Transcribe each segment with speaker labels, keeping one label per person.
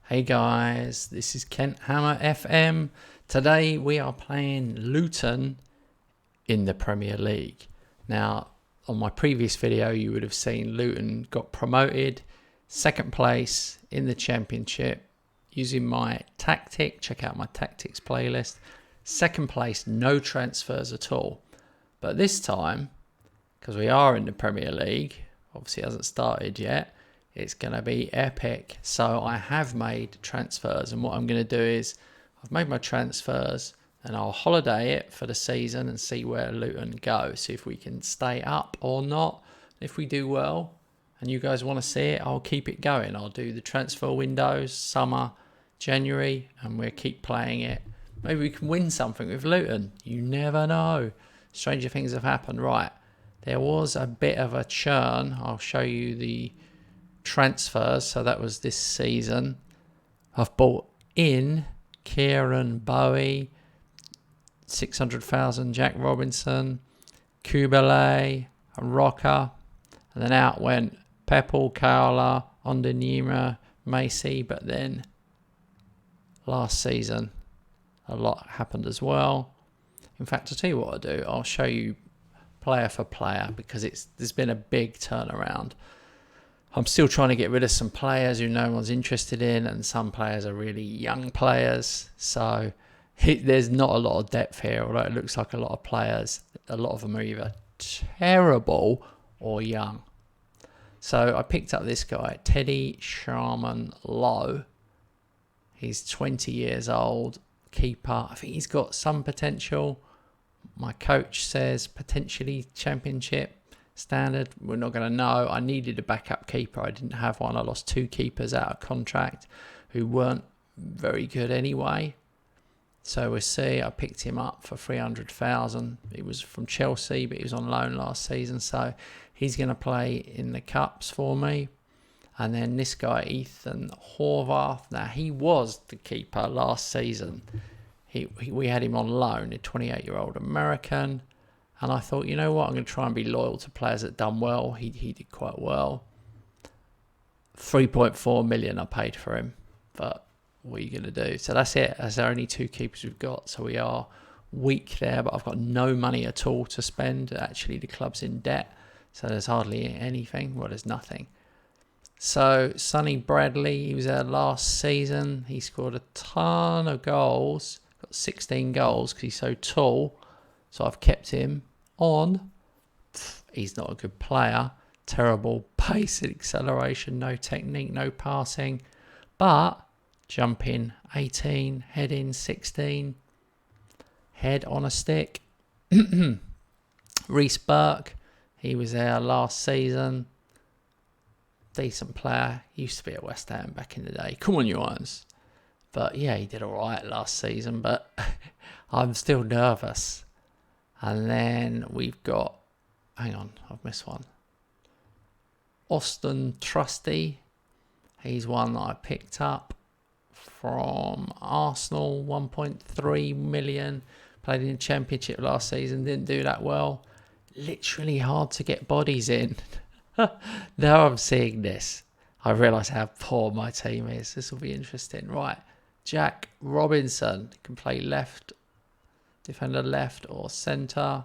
Speaker 1: Hey guys, this is Kent Hammer FM. Today we are playing Luton in the Premier League. Now, on my previous video, you would have seen Luton got promoted, second place in the Championship, using my tactic. Check out my tactics playlist. Second place, no transfers at all. But this time, because we are in the Premier League, obviously it hasn't started yet, it's going to be epic. So I have made transfers, and what I'm going to do is I've made my transfers and I'll holiday it for the season and see where Luton go, see if we can stay up or not. If we do well and you guys want to see it, I'll keep it going. I'll do the transfer windows, summer, January, and we'll keep playing it. Maybe we can win something with Luton. You never know. Stranger things have happened. Right, there was a bit of a churn. I'll show you the transfers. So that was this season. I've bought in Kieran Bowie, 600,000 Jack Robinson, Kubele, Rocker, and then out went Pepple, Kaola, Ondenima, Macy. But then last season a lot happened as well. In fact, I'll tell you what I'll do. I'll show you player for player because there's been a big turnaround. I'm still trying to get rid of some players who no one's interested in, and some players are really young players. So there's not a lot of depth here, although it looks like a lot of players. A lot of them are either terrible or young. So I picked up this guy, Teddy Sharman Lowe. He's 20 years old, keeper. I think he's got some potential. My coach says potentially Championship standard. We're not going to know. I needed a backup keeper. I didn't have one. I lost two keepers out of contract who weren't very good anyway. So we'll see. I picked him up for 300,000. He was from Chelsea, but he was on loan last season. So he's going to play in the cups for me. And then this guy, Ethan Horvath. Now, he was the keeper last season. We had him on loan, a 28-year-old American. And I thought, you know what, I'm going to try and be loyal to players that done well. He did quite well. 3.4 million I paid for him. But what are you going to do? So that's it. That's the only two keepers we've got. So we are weak there, but I've got no money at all to spend. Actually, the club's in debt. So there's hardly anything. Well, there's nothing. So Sonny Bradley, he was there last season. He scored a ton of goals. Got 16 goals because he's so tall. So I've kept him on. He's not a good player. Terrible pace and acceleration. No technique, no passing. But jumping 18, head in 16. Head on a stick. Reece Burke, he was there last season. Decent player. Used to be at West Ham back in the day. Come on, you Irons. But yeah, he did all right last season. But I'm still nervous. And then we've got, hang on, I've missed one. Austin Trusty. He's one that I picked up from Arsenal, 1.3 million. Played in the Championship last season, didn't do that well. Literally hard to get bodies in. Now I'm seeing this, I realise how poor my team is. This will be interesting. Right, Jack Robinson can play left, defender left or centre.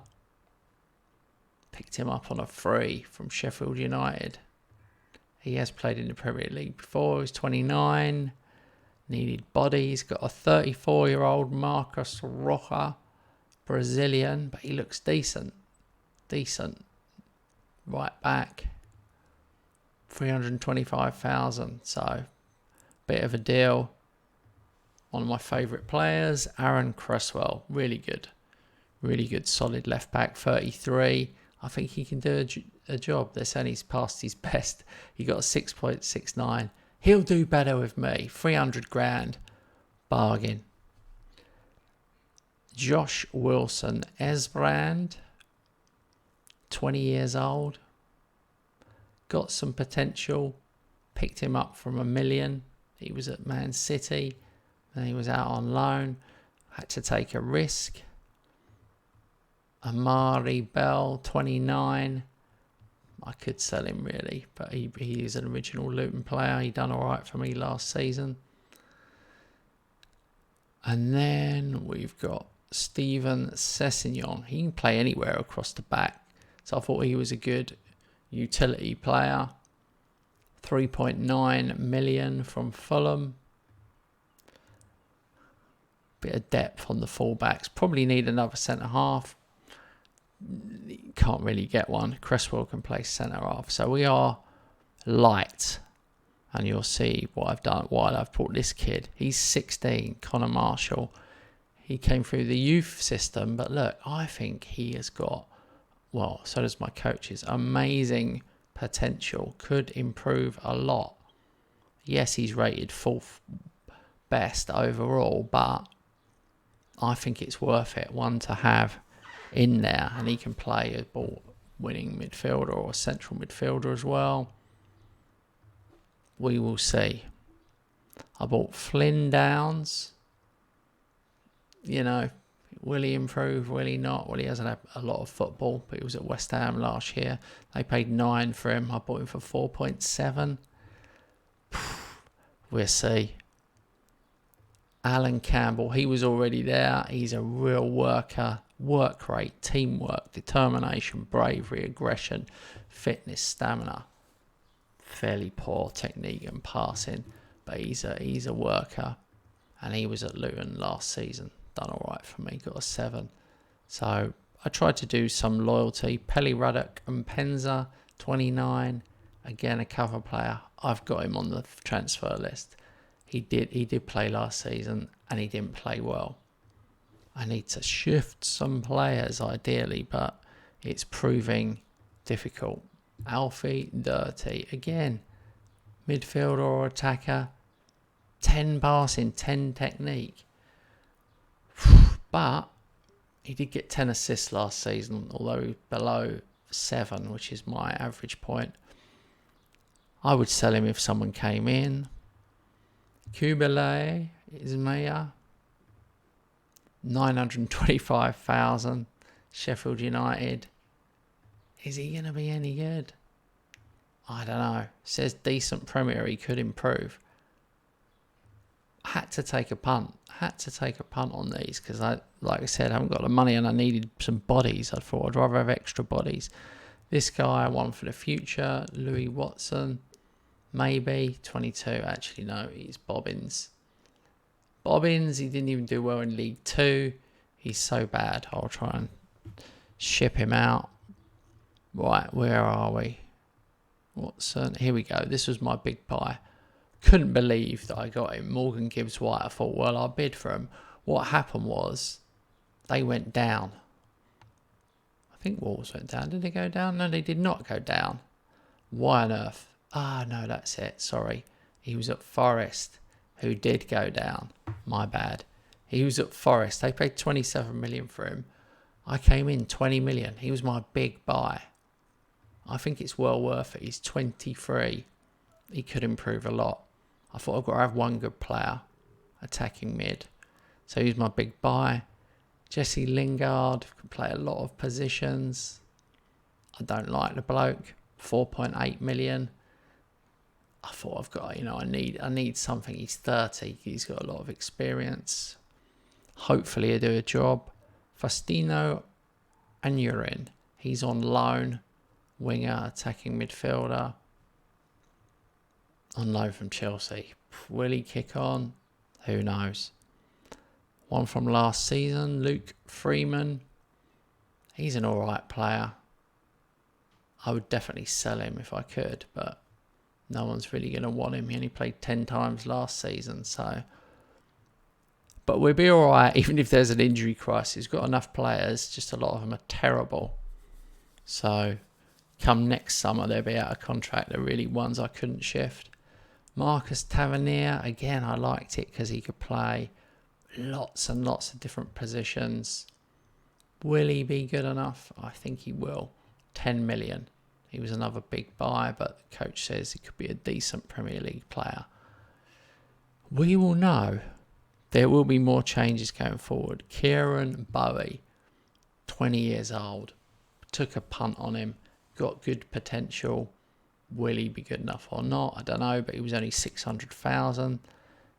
Speaker 1: Picked him up on a free from Sheffield United. He has played in the Premier League before. He's 29. Needed body. He's got a 34-year-old Marcus Rocha, Brazilian, but he looks decent. Right back. 325,000. So, bit of a deal. One of my favourite players, Aaron Cresswell. Really good, solid left back, 33. I think he can do a job. They're saying he's past his best. He got a 6.69. He'll do better with me. 300 grand. Bargain. Josh Wilson Esbrand. 20 years old. Got some potential. Picked him up from $1 million. He was at Man City. Then he was out on loan. Had to take a risk. Amari Bell, 29. I could sell him really, but he is an original Luton player. He done all right for me last season. And then we've got Steven Sessegnon. He can play anywhere across the back. So I thought he was a good utility player. 3.9 million from Fulham. Bit of depth on the fullbacks. Probably need another centre half. Can't really get one. Cresswell can play centre half. So we are light. And you'll see what I've done while I've brought this kid. He's 16, Connor Marshall. He came through the youth system. But look, I think he has got, well, so does my coaches, amazing potential. Could improve a lot. Yes, he's rated 4th best overall, but I think it's worth it, one to have in there. And he can play a ball-winning midfielder or a central midfielder as well. We will see. I bought Flynn Downs. You know, will he improve? Will he not? Well, he hasn't had a lot of football, but he was at West Ham last year. They paid 9 for him. I bought him for 4.7. We'll see. Alan Campbell, he was already there. He's a real worker. Work rate, teamwork, determination, bravery, aggression, fitness, stamina. Fairly poor technique and passing, but he's a worker, and he was at Luton last season. Done all right for me, got a 7. So I tried to do some loyalty. Pelly Ruddock and Penza, 29. Again, a cover player. I've got him on the transfer list. He did play last season, and he didn't play well. I need to shift some players ideally, but it's proving difficult. Alfie Dirty, again, midfielder or attacker, 10 passing, 10 technique. But he did get 10 assists last season, although below 7, which is my average point. I would sell him if someone came in. Kubele is Maya, 925,000. Sheffield United. Is he going to be any good? I don't know. Says decent Premier. He could improve. Had to take a punt. On these because like I said, I haven't got the money and I needed some bodies. I thought I'd rather have extra bodies. This guy, one for the future. Louis Watson. Maybe. 22. Actually, no. He's Bobbins. He didn't even do well in League 2. He's so bad. I'll try and ship him out. Right, where are we? Watson. Here we go. This was my big buy. Couldn't believe that I got him. Morgan Gibbs White. I thought, well, I'll bid for him. What happened was they went down. I think Wolves went down. Did they go down? No, they did not go down. Why on earth? No, that's it. Sorry. He was at Forest, who did go down. My bad. He was at Forest. They paid 27 million for him. I came in 20 million. He was my big buy. I think it's well worth it. He's 23. He could improve a lot. I thought I've got to have one good player attacking mid. So he's my big buy. Jesse Lingard can play a lot of positions. I don't like the bloke. 4.8 million. I thought I've got, I need something. He's 30. He's got a lot of experience. Hopefully he'll do a job. Faustino Anurin. He's on loan. Winger, attacking midfielder. On loan from Chelsea. Will he kick on? Who knows? One from last season, Luke Freeman. He's an alright player. I would definitely sell him if I could, but no one's really going to want him. He only played 10 times last season, so. But we'll be alright, even if there's an injury crisis. We've got enough players, just a lot of them are terrible. So, come next summer, they'll be out of contract. They're really ones I couldn't shift. Marcus Tavernier, again, I liked it because he could play lots and lots of different positions. Will he be good enough? I think he will. 10 million. He was another big buy, but the coach says he could be a decent Premier League player. We will know. There will be more changes going forward. Kieran Bowie, 20 years old. Took a punt on him. Got good potential. Will he be good enough or not? I don't know, but he was only 600,000.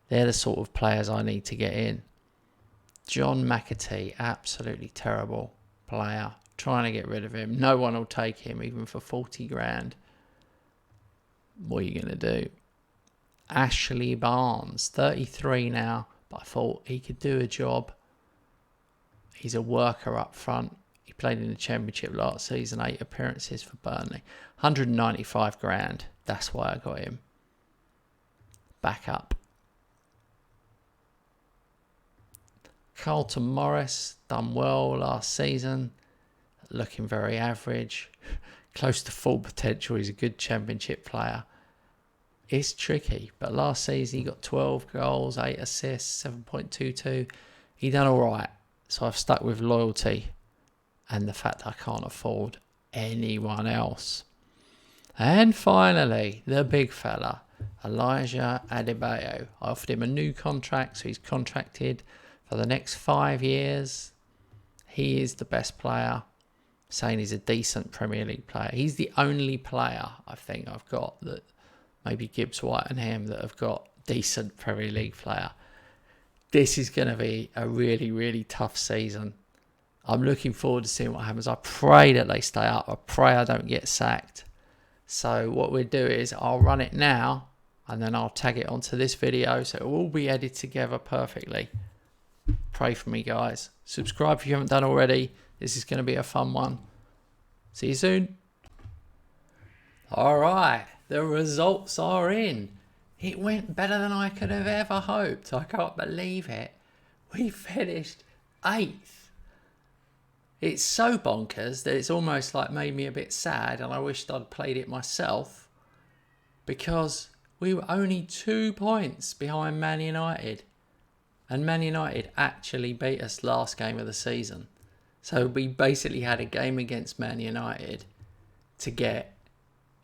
Speaker 1: They're the sort of players I need to get in. John McAtee, absolutely terrible player. Trying to get rid of him. No one will take him, even for 40 grand. What are you going to do? Ashley Barnes, 33 now, but I thought he could do a job. He's a worker up front. He played in the Championship last season, 8 appearances for Burnley. 195 grand. That's why I got him. Back up. Carlton Morris, done well last season. Looking very average. Close to full potential. He's a good Championship player. It's tricky, but last season he got 12 goals, 8 assists, 7.22. He done all right. So I've stuck with loyalty and the fact that I can't afford anyone else. And finally, the big fella, Elijah Adebayo. I offered him a new contract, so he's contracted for the next 5 years. He is the best player, saying he's a decent Premier League player. He's the only player I think I've got that, maybe Gibbs White and him, that have got decent Premier League player. This is going to be a really, really tough season. I'm looking forward to seeing what happens. I pray that they stay up. I pray I don't get sacked. So what we'll do is I'll run it now and then I'll tag it onto this video so it will all be edited together perfectly. Pray for me, guys. Subscribe if you haven't done already. This is going to be a fun one. See you soon. All right. The results are in. It went better than I could have ever hoped. I can't believe it. We finished 8th. It's so bonkers that it's almost like made me a bit sad, and I wished I'd played it myself, because we were only 2 points behind Man United. And Man United actually beat us last game of the season. So we basically had a game against Man United to get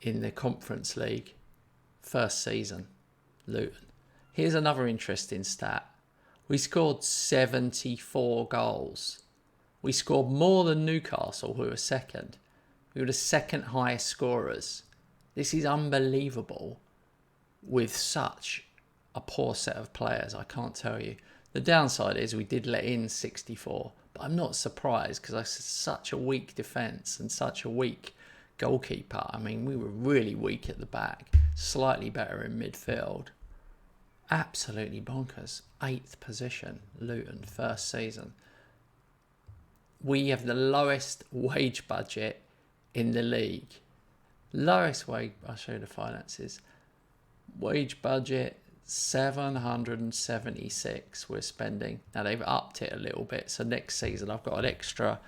Speaker 1: in the Conference League first season, Luton. Here's another interesting stat. We scored 74 goals. We scored more than Newcastle, who were second. We were the second highest scorers. This is unbelievable with such a poor set of players, I can't tell you. The downside is we did let in 64, but I'm not surprised because it's such a weak defence and such a weak goalkeeper. I mean, we were really weak at the back, slightly better in midfield. Absolutely bonkers. 8th position, Luton, first season. We have the lowest wage budget in the league. Lowest wage, I'll show you the finances. Wage budget, 776 we're spending. Now they've upped it a little bit. So next season I've got an extra,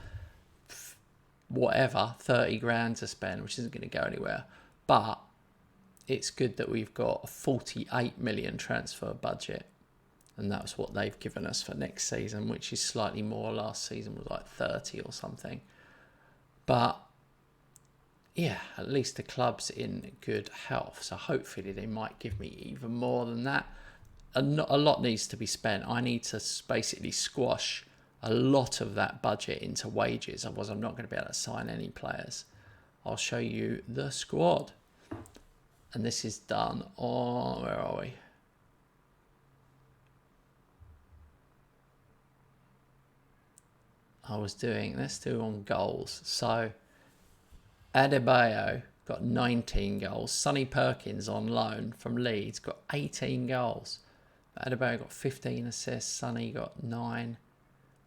Speaker 1: 30 grand to spend, which isn't going to go anywhere. But it's good that we've got a 48 million transfer budget. And that's what they've given us for next season, which is slightly more. Last season was like 30 or something. But yeah, at least the club's in good health. So hopefully they might give me even more than that. A lot needs to be spent. I need to basically squash a lot of that budget into wages. Otherwise, I'm not going to be able to sign any players. I'll show you the squad. And this is done on, where are we? Let's do on goals. So Adebayo got 19 goals. Sonny Perkins on loan from Leeds got 18 goals. Adebayo got 15 assists. Sonny got 9.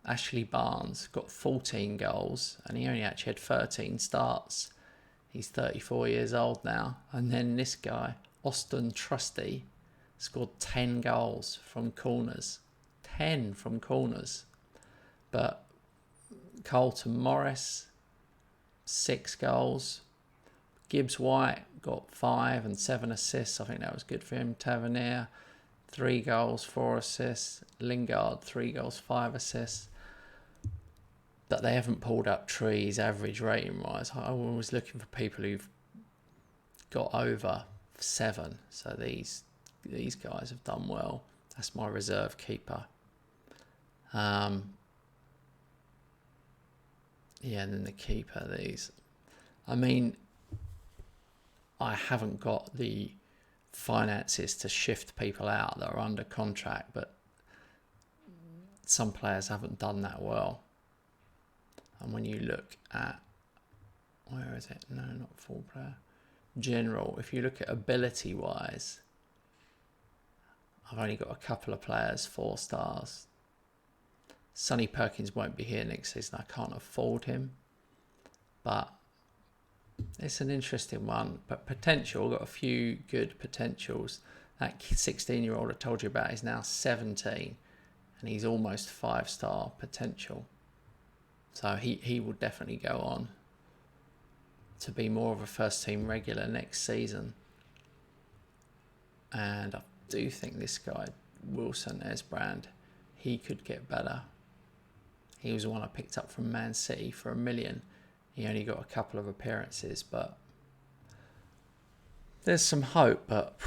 Speaker 1: Ashley Barnes got 14 goals. And he only actually had 13 starts. He's 34 years old now. And then this guy, Austin Trusty, scored 10 goals from corners. 10 from corners. But Carlton Morris, 6 goals. Gibbs White got 5 and 7 assists. I think that was good for him. Tavernier, 3 goals, 4 assists. Lingard, 3 goals, 5 assists. But they haven't pulled up trees average rating wise. I was looking for people who've got over 7. So these guys have done well. That's my reserve keeper. Yeah, and then the keeper, these. I mean, I haven't got the finances to shift people out that are under contract, but some players haven't done that well. And when you look at, where is it? No, not full player. General, if you look at ability wise, I've only got a couple of players 4 stars. Sonny Perkins won't be here next season. I can't afford him. But it's an interesting one. But potential, got a few good potentials. That 16-year-old I told you about is now 17. And he's almost 5-star potential. So he will definitely go on to be more of a first-team regular next season. And I do think this guy, Wilson Esbrand, he could get better. He was the one I picked up from Man City for $1 million. He only got a couple of appearances, but there's some hope. But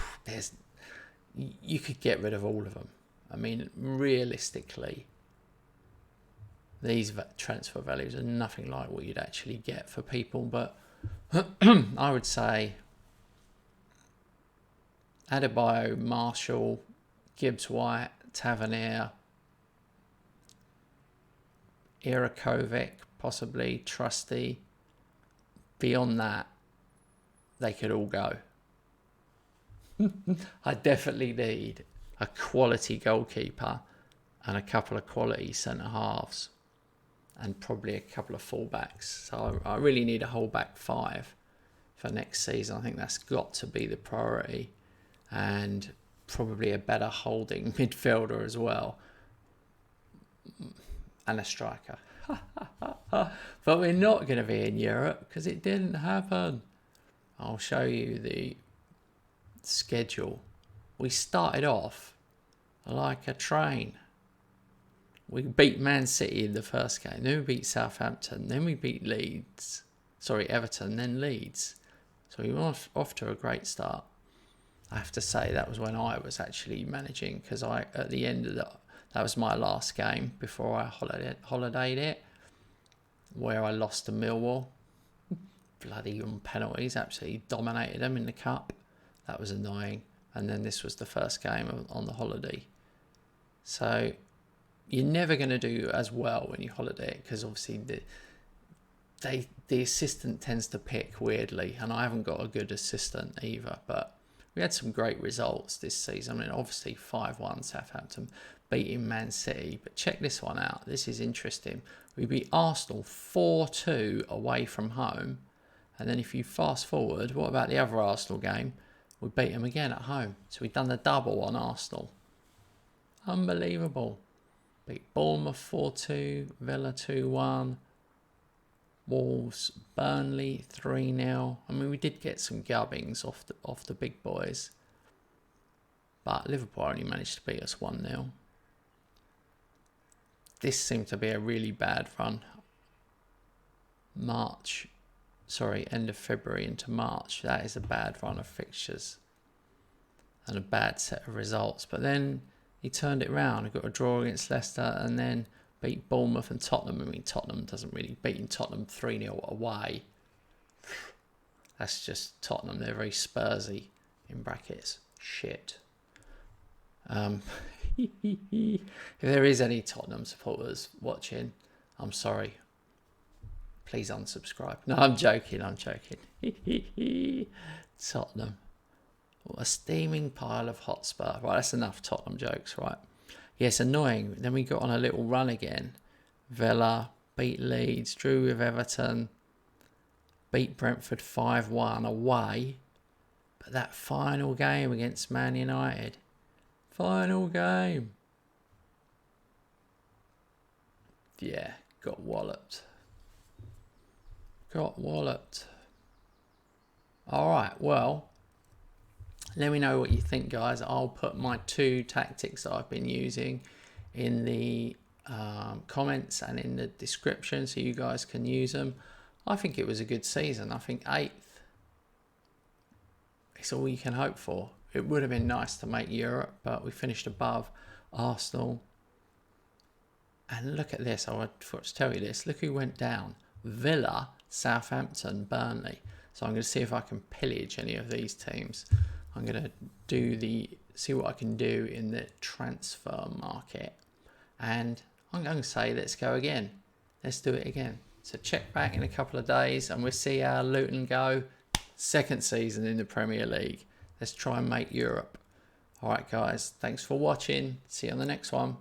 Speaker 1: you could get rid of all of them. I mean, realistically, these transfer values are nothing like what you'd actually get for people. But I would say Adebayo, Marshall, Gibbs-White, Tavernier, Irakovic, possibly Trusty. Beyond that, they could all go. I definitely need a quality goalkeeper and a couple of quality centre-halves and probably a couple of full-backs. So I really need a whole back 5 for next season. I think that's got to be the priority. And probably a better holding midfielder as well. And a striker. But we're not going to be in Europe because it didn't happen. I'll show you the schedule. We started off like a train. We beat Man City in the first game. Then we beat Southampton. Then we beat Everton, then Leeds. So we were off to a great start. I have to say that was when I was actually managing, because at the end of that was my last game before I holidayed it, where I lost to Millwall. Bloody on penalties, absolutely dominated them in the cup. That was annoying. And then this was the first game on the holiday. So you're never going to do as well when you holiday, because obviously the assistant tends to pick weirdly, and I haven't got a good assistant either. But we had some great results this season. I mean, obviously 5-1 Southampton, beating Man City. But check this one out. This is interesting. We beat Arsenal 4-2 away from home. And then if you fast forward, what about the other Arsenal game? We beat them again at home. So we've done the double on Arsenal. Unbelievable. Beat Bournemouth 4-2, Villa 2-1. Wolves, Burnley 3-0. I mean, we did get some gubbings off the big boys. But Liverpool only managed to beat us 1-0. This seemed to be a really bad run. End of February into March. That is a bad run of fixtures. And a bad set of results. But then he turned it round. He got a draw against Leicester and then beat Bournemouth and Tottenham. I mean, Tottenham doesn't really... Beating Tottenham 3-0 away. That's just Tottenham. They're very Spursy, in brackets. Shit. If there is any Tottenham supporters watching, I'm sorry. Please unsubscribe. No, I'm joking. Tottenham. What a steaming pile of Hotspur. Right, that's enough Tottenham jokes, right? Yes, annoying. Then we got on a little run again. Villa, beat Leeds, drew with Everton, beat Brentford 5-1 away. But that final game against Man United, final game. Yeah, got walloped. Alright, well, let me know what you think, guys. I'll put my 2 tactics that I've been using in the comments and in the description so you guys can use them. I think it was a good season. I think 8th. It's all you can hope for. It would have been nice to make Europe, but we finished above Arsenal. And look at this. I forgot to tell you this. Look who went down. Villa, Southampton, Burnley. So I'm going to see if I can pillage any of these teams. I'm going to see what I can do in the transfer market. And I'm going to say let's go again. Let's do it again. So check back in a couple of days and we'll see how Luton go. Second season in the Premier League. Let's try and make Europe. All right, guys. Thanks for watching. See you on the next one.